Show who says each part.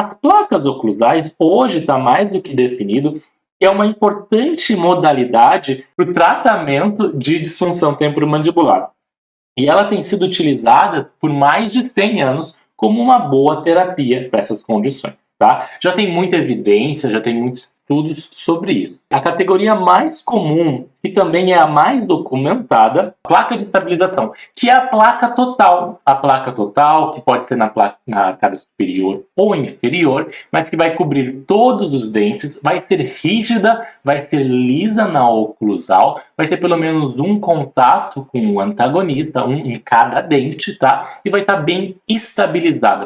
Speaker 1: As placas oclusais hoje está mais do que definido que é uma importante modalidade para o tratamento de disfunção temporomandibular. E ela tem sido utilizada por mais de 100 anos como uma boa terapia para essas condições. Tá? Já tem muita evidência, já tem muitos estudos sobre isso. A categoria mais comum, que também é a mais documentada, placa de estabilização, que é a placa total. A placa total, que pode ser na arcada superior ou inferior, mas que vai cobrir todos os dentes, vai ser rígida, vai ser lisa na oclusal, vai ter pelo menos um contato com o antagonista, um em cada dente, tá? E vai estar bem estabilizada.